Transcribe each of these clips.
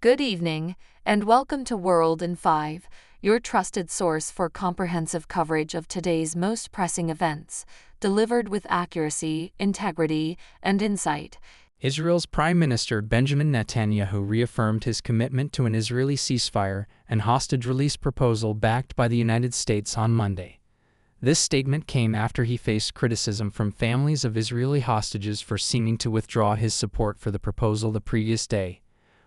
Good evening, and welcome to World in 5, your trusted source for comprehensive coverage of today's most pressing events, delivered with accuracy, integrity, and insight. Israel's Prime Minister Benjamin Netanyahu reaffirmed his commitment to an Israeli ceasefire and hostage release proposal backed by the United States on Monday. This statement came after he faced criticism from families of Israeli hostages for seeming to withdraw his support for the proposal the previous day.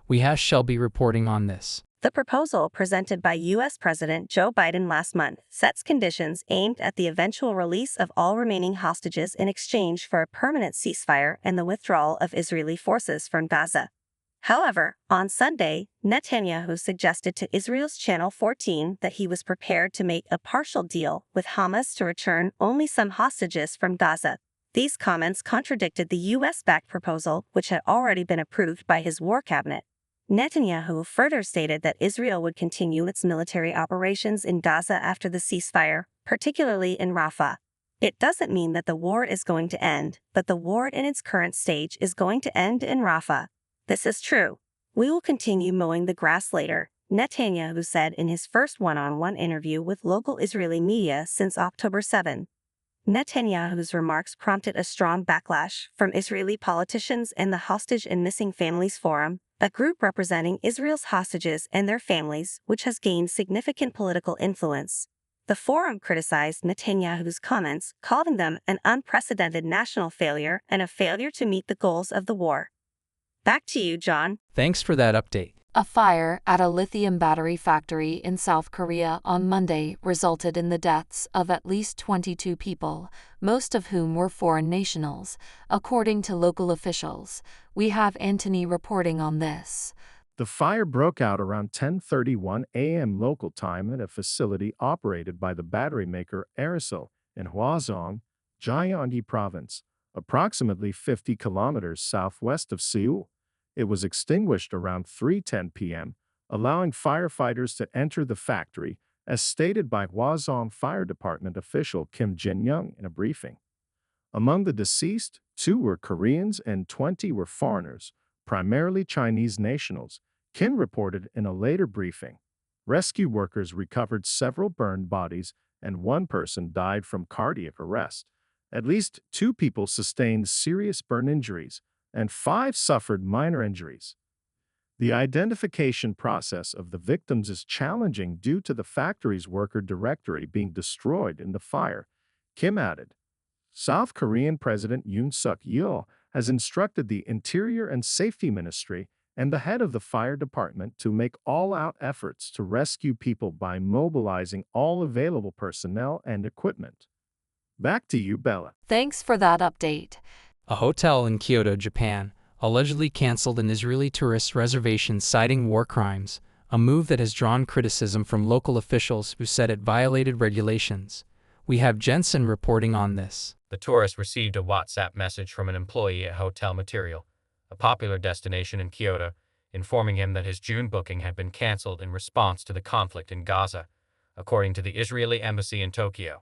We shall be reporting on this. The proposal presented by U.S. President Joe Biden last month sets conditions aimed at the eventual release of all remaining hostages in exchange for a permanent ceasefire and the withdrawal of Israeli forces from Gaza. However, on Sunday, Netanyahu suggested to Israel's Channel 14 that he was prepared to make a partial deal with Hamas to return only some hostages from Gaza. These comments contradicted the U.S.-backed proposal, which had already been approved by his war cabinet. Netanyahu further stated that Israel would continue its military operations in Gaza after the ceasefire, particularly in Rafah. It doesn't mean that the war is going to end, but the war in its current stage is going to end in Rafah. This is true. We will continue mowing the grass later, Netanyahu said in his first one-on-one interview with local Israeli media since October 7. Netanyahu's remarks prompted a strong backlash from Israeli politicians and the Hostage and Missing Families Forum, a group representing Israel's hostages and their families, which has gained significant political influence. The forum criticized Netanyahu's comments, calling them an unprecedented national failure and a failure to meet the goals of the war. Back to you, John. Thanks for that update. A fire at a lithium battery factory in South Korea on Monday resulted in the deaths of at least 22 people, most of whom were foreign nationals, according to local officials. We have Anthony reporting on this. The fire broke out around 10:31 a.m. local time at a facility operated by the battery maker Aerosol in Hwasong, Gyeonggi Province, approximately 50 kilometers southwest of Seoul. It was extinguished around 3:10 p.m., allowing firefighters to enter the factory, as stated by Hwasong Fire Department official Kim Jin-young in a briefing. Among the deceased, 2 were Koreans and 20 were foreigners, primarily Chinese nationals, Kim reported in a later briefing. Rescue workers recovered several burned bodies and 1 person died from cardiac arrest. At least 2 people sustained serious burn injuries, and 5 suffered minor injuries. The identification process of the victims is challenging due to the factory's worker directory being destroyed in the fire, Kim added. South Korean President Yoon Suk-yeol has instructed the Interior and Safety Ministry and the head of the fire department to make all-out efforts to rescue people by mobilizing all available personnel and equipment. Back to you, Bella. Thanks for that update. A hotel in Kyoto, Japan, allegedly canceled an Israeli tourist reservation citing war crimes, a move that has drawn criticism from local officials who said it violated regulations. We have Jensen reporting on this. The tourist received a WhatsApp message from an employee at Hotel Material, a popular destination in Kyoto, informing him that his June booking had been canceled in response to the conflict in Gaza, according to the Israeli embassy in Tokyo.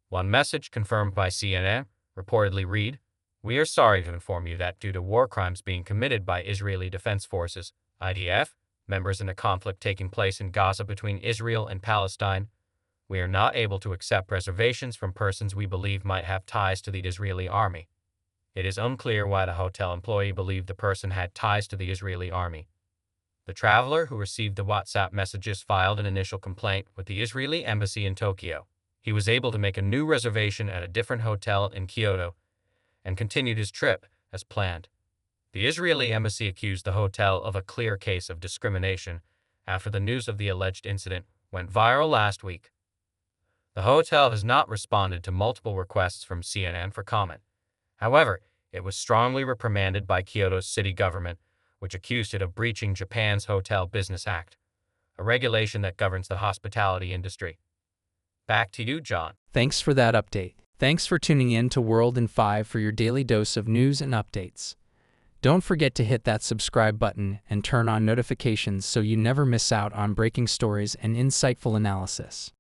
One message, confirmed by CNN, reportedly read, "We are sorry to inform you that due to war crimes being committed by Israeli Defense Forces, IDF, members in a conflict taking place in Gaza between Israel and Palestine, we are not able to accept reservations from persons we believe might have ties to the Israeli army. It is unclear why the hotel employee believed the person had ties to the Israeli army." The traveler who received the WhatsApp messages filed an initial complaint with the Israeli embassy in Tokyo. He was able to make a new reservation at a different hotel in Kyoto and continued his trip as planned. The Israeli embassy accused the hotel of a clear case of discrimination after the news of the alleged incident went viral last week. The hotel has not responded to multiple requests from CNN for comment. However, it was strongly reprimanded by Kyoto's city government, which accused it of breaching Japan's Hotel Business Act, a regulation that governs the hospitality industry. Back to you, John. Thanks for that update. Thanks for tuning in to World in 5 for your daily dose of news and updates. Don't forget to hit that subscribe button and turn on notifications so you never miss out on breaking stories and insightful analysis.